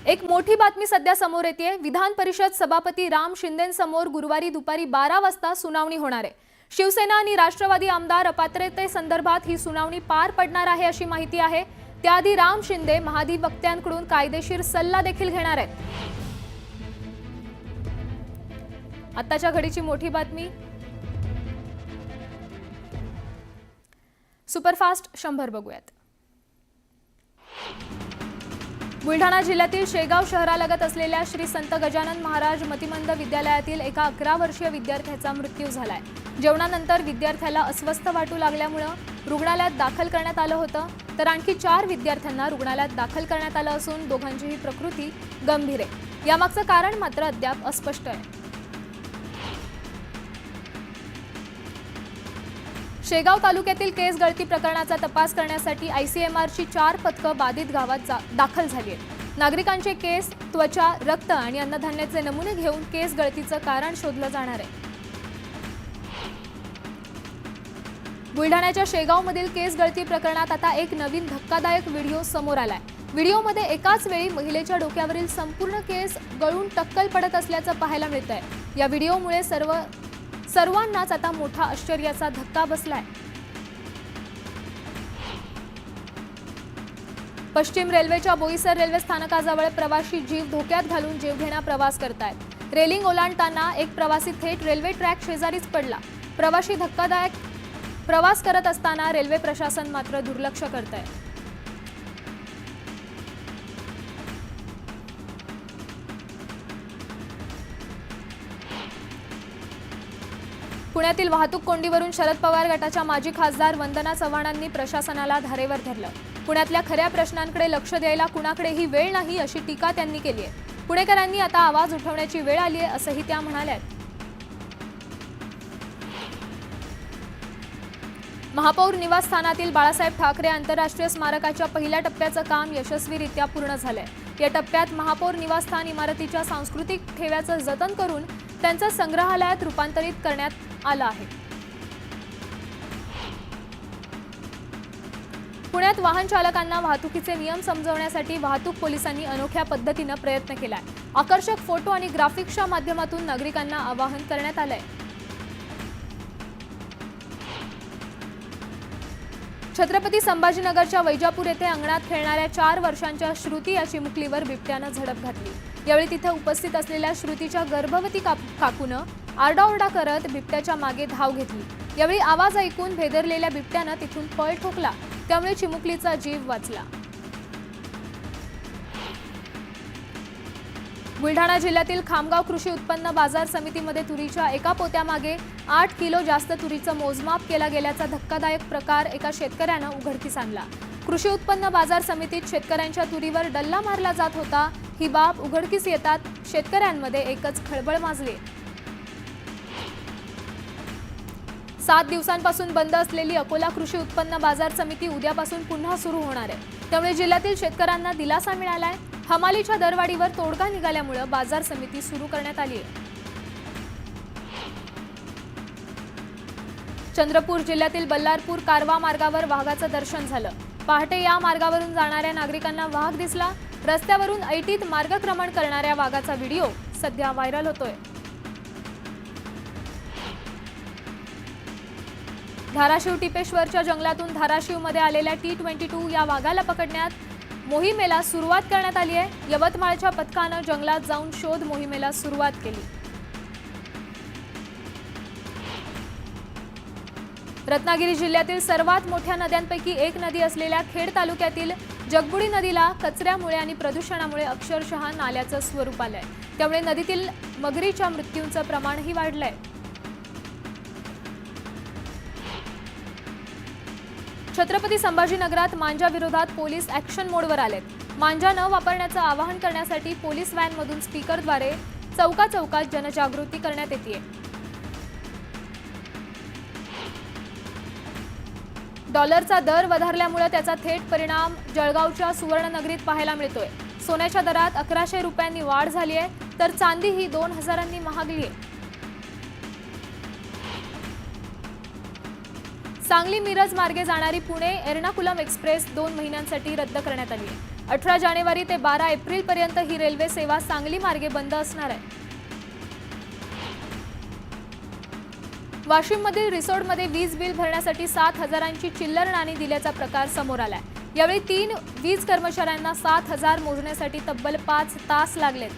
एक मोठी बातमी सध्या समोर येते। विधान परिषद सभापती राम शिंदेंसमोर गुरुवारी दुपारी 12 वाजता सुनावणी होणार आहे। शिवसेना आणि राष्ट्रवादी आमदार अपात्रतेसंदर्भात ही सुनावणी पार पडणार आहे अशी माहिती आहे। त्याआधी राम शिंदे महाधिवक्त्यांकडून कायदेशीर सल्ला देखील घेणार आहेत। आताच्या घडीची मोठी बातमी। सुपरफास्ट 100 बघूयात। बुलढाणा जिल्ह्यातील शेगाव शहरालगत असलेल्या श्री संत गजानन महाराज मतिमंद विद्यालयातील एका 11 वर्षीय विद्यार्थ्याचा मृत्यू झालाय। जेवणानंतर विद्यार्थ्याला अस्वस्थ वाटू लागल्यामुळे रुग्णालयात दाखल करण्यात आलं होतं, तर आणखी 4 विद्यार्थ्यांना रुग्णालयात दाखल करण्यात आलं असून दोघांचीही प्रकृती गंभीर आहे। यामागचं कारण मात्र अद्याप अस्पष्ट आहे। शेगाव तालुक्यातील केस गळती प्रकरणाचा तपास करण्यासाठी आयसीएमआरची 4 पथकं बाधित गावात दाखल झाली आहेत। नागरिकांचे केस, त्वचा, रक्त आणि अन्नधान्याचे नमुने घेऊन केस गळतीचं कारण शोधलं जाणार आहे। बुलढाण्याच्या शेगावमधील केस गळती प्रकरणात आता एक नवीन धक्कादायक व्हिडिओ समोर आलाय। व्हिडिओमध्ये एकाच वेळी महिलेच्या डोक्यावरील संपूर्ण केस गळून टक्कल पडत असल्याचं पाहायला मिळतंय। या व्हिडिओमुळे सर्वांनाच आता मोठा आश्चर्याचा धक्का बसलाय। पश्चिम रेल्वेच्या बोईसर रेल्वे स्थानकाजवळ प्रवासी जीव धोक्यात घालून जीवघेणा प्रवास करतायत। रेलिंग ओलांडताना एक प्रवासी थेट रेल्वे ट्रॅक शेजारीच पडला। प्रवासी धक्कादायक प्रवास करत असताना रेल्वे प्रशासन मात्र दुर्लक्ष करतंय। पुण्यातील वाहतूक कोंडीवरून शरद पवार गटाच्या माजी खासदार वंदना चव्हाणांनी प्रशासनाला धारेवर धरलं। पुण्यातल्या खऱ्या प्रश्नांकडे लक्ष द्यायला कुणाकडेही वेळ नाही अशी टीका त्यांनी केली आहे। पुणेकरांनी आता आवाज उठवण्याची वेळ आली आहे असंही त्या म्हणाल्या। महापौर निवासस्थानातील बाळासाहेब ठाकरे आंतरराष्ट्रीय स्मारकाच्या पहिल्या टप्प्याचं काम यशस्वीरित्या पूर्ण झालंय। या टप्प्यात महापौर निवासस्थान इमारतीच्या सांस्कृतिक ठेव्याचं जतन करून त्यांचं संग्रहालयात रूपांतरित करण्यात आलं आहे। पुण्यात वाहन चालकांना वाहतुकीचे नियम समजवण्यासाठी वाहतूक पोलिसांनी अनोख्या पद्धतीने प्रयत्न केलाय। आकर्षक फोटो आणि ग्राफिक्सच्या माध्यमातून नागरिकांना आवाहन करण्यात आलंय। छत्रपती संभाजीनगरच्या वैजापूर येथे अंगणात खेळणाऱ्या 4 वर्षांच्या श्रुती या चिमुकलीवर बिबट्यानं झडप घातली। यावेळी तिथे उपस्थित असलेल्या श्रुतीच्या गर्भवती काकूनं आरडाओरडा करत बिबट्याच्या मागे धाव घेतली। यावेळी आवाज ऐकून भेदरलेल्या बिबट्यानं तिथून पळ ठोकला, त्यामुळे चिमुकलीचा जीव वाचला। बुलढाणा जिल्ह्यातील खामगाव कृषी उत्पन्न बाजार समितीमध्ये तुरीच्या एका पोत्यामागे 8 किलो जास्त तुरीचं मोजमाप केला गेल्याचा धक्कादायक प्रकार एका शेतकऱ्यानं उघडकीस आणला। कृषी उत्पन्न बाजार समितीत शेतकऱ्यांच्या तुरीवर डल्ला मारला जात होता। ही बाब उघडकीस येतात शेतकऱ्यांमध्ये एकच खळबळ माजली। 7 दिवसांपासून बंद असलेली अकोला कृषी उत्पन्न बाजार समिती उद्यापासून पुन्हा सुरू होणार आहे, त्यामुळे जिल्ह्यातील शेतकऱ्यांना दिलासा मिळालाय। हमालीच्या दरवाढीवर तोडगा निघाल्यामुळे बाजार समिती सुरू करण्यात आली आहे। चंद्रपूर जिल्ह्यातील बल्लारपूर कारवा मार्गावर वाघाचं दर्शन झालं। पहाटे या मार्गावरून जाणाऱ्या नागरिकांना वाघ दिसला। रस्त्यावरून ऐटीत मार्गक्रमण करणाऱ्या वाघाचा व्हिडिओ सध्या व्हायरल होतोय। धाराशिव टिपेश्वरच्या जंगलातून धाराशिवमध्ये आलेल्या T22 या वाघाला पकडण्यात मोहिमेला सुरुवात करण्यात आली आहे। यवतमाळच्या पथकानं जंगलात जाऊन शोध मोहिमेला सुरुवात केली। रत्नागिरी जिल्ह्यातील सर्वात मोठ्या नद्यांपैकी एक नदी असलेल्या खेड तालुक्यातील जगबुडी नदीला कचऱ्यामुळे आणि प्रदूषणामुळे अक्षरशः नाल्याचं स्वरूप आलंय, त्यामुळे नदीतील मगरीच्या मृत्यूंचं प्रमाणही वाढलंय। छत्रपती संभाजीनगरात मांजा विरोधात पोलीस ॲक्शन मोडवर आलेत। मांजा न वापरण्याचं आवाहन करण्यासाठी पोलीस व्हॅनमधून स्पीकरद्वारे चौकाचौकात जनजागृती करण्यात येते। डॉलरचा दर वधारल्यामुळे त्याचा थेट परिणाम जळगावच्या सुवर्णनगरीत पाहायला मिळतोय। सोन्याच्या दरात 1100 रुपयांनी वाढ झाली आहे, तर चांदी ही 2000 महागली आहे। सांगली मिरज मार्गे जाणारी पुणे एर्नाकुलम एक्सप्रेस 2 महिन्यांसाठी रद्द करण्यात आली आहे। 18 जानेवारी ते 12 एप्रिल पर्यंत ही रेल्वे सेवा सांगली मार्गे बंद असणार आहे. वाशिममधील रिसोडमध्ये वीज बिल भरण्यासाठी 7,000ची चिल्लर नाणी दिल्याचा प्रकार समोर आलाय. यावेळी 3 वीज कर्मचाऱ्यांना 7,000 मोजण्यासाठी तब्बल 5 तास लागलेत.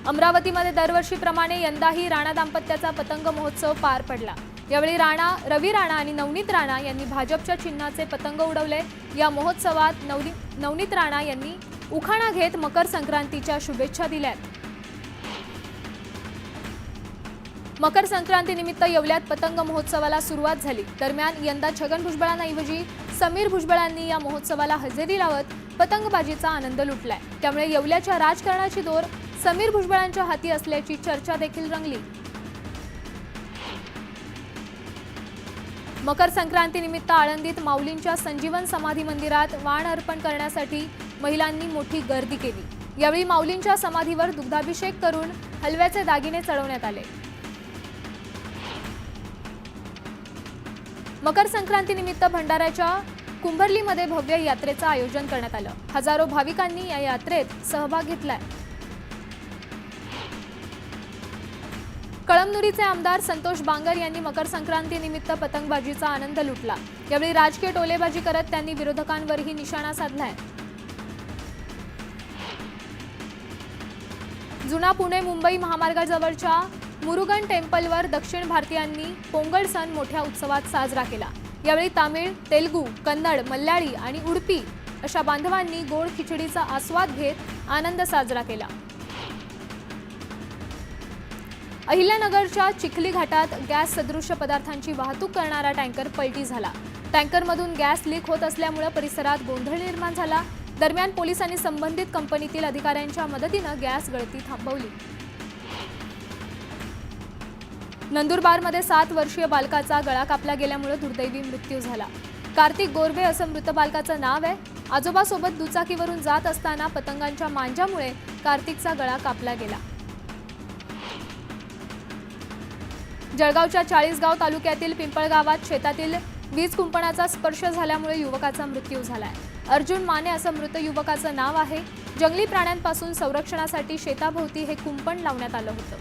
अमरावतीमध्ये दरवर्षीप्रमाणे यंदाही राणा दाम्पत्याचा पतंग महोत्सव पार पडला. यावेळी रवी राणा आणि नवनीत राणा यांनी भाजपच्या चिन्हाचे पतंग उडवले. या महोत्सवात नवनीत राणा यांनी उखाणा घेत मकर संक्रांतीच्या शुभेच्छा दिल्यात. मकर संक्रांतीनिमित्त येवल्यात पतंग महोत्सवाला सुरुवात झाली. दरम्यान यंदा छगन भुजबळांऐवजी समीर भुजबळांनी या महोत्सवाला हजेरी लावत पतंगबाजीचा आनंद लुटलाय. त्यामुळे येवल्याच्या राजकारणाची दोर समीर भुजबळांच्या हाती असल्याची चर्चा देखील रंगली. मकर संक्रांतीनिमित्त आळंदीत माऊलींच्या संजीवन समाधी मंदिरात वाण अर्पण करण्यासाठी महिलांनी मोठी गर्दी केली. यावेळी माऊलींच्या समाधीवर दुग्धाभिषेक करून हलव्याचे दागिने चढवण्यात आले. मकर संक्रांतीनिमित्त भंडाऱ्याच्या कुंभर्लीमध्ये भव्य यात्रेचं आयोजन करण्यात आलं. हजारो भाविकांनी या यात्रेत सहभाग घेतलाय. कळमनुरीचे आमदार संतोष बांगर यांनी मकर संक्रांतीनिमित्त पतंगबाजीचा आनंद लुटला. यावेळी राजकीय टोलेबाजी करत त्यांनी विरोधकांवरही निशाणा साधलाय. जुना पुणे मुंबई महामार्गाजवळच्या मुरुगन टेम्पलवर दक्षिण भारतीयांनी पोंगल सण मोठ्या उत्सवात साजरा केला. यावेळी तामिळ, तेलुगू, कन्नड, मल्याळी आणि उडपी अशा बांधवांनी गोड खिचडीचा आस्वाद घेत आनंद साजरा केला. अहिल्यानगरच्या चिखली घाटात गॅस सदृश्य पदार्थांची वाहतूक करणारा टँकर पलटी झाला. टँकरमधून गॅस लीक होत असल्यामुळे परिसरात गोंधळ निर्माण झाला. दरम्यान पोलिसांनी संबंधित कंपनीतील अधिकाऱ्यांच्या मदतीने गॅस गळती थांबवली. नंदुरबारमध्ये 7 वर्षीय बालकाचा गळा कापला गेल्यामुळे दुर्दैवी मृत्यू झाला. कार्तिक गोरबे असं मृत बालकाचं नाव आहे. आजोबासोबत दुचाकीवरून जात असताना पतंगांच्या मांजामुळे कार्तिकचा गळा कापला गेला. जळगावच्या चाळीसगाव तालुक्यातील पिंपळगावात शेतातील वीज कुंपणाचा स्पर्श झाल्यामुळे युवकाचा मृत्यू झालाय. अर्जुन माने असं मृत युवकाचं नाव आहे. जंगली प्राण्यांपासून संरक्षणासाठी शेताभोवती हे कुंपण लावण्यात आलं होतं.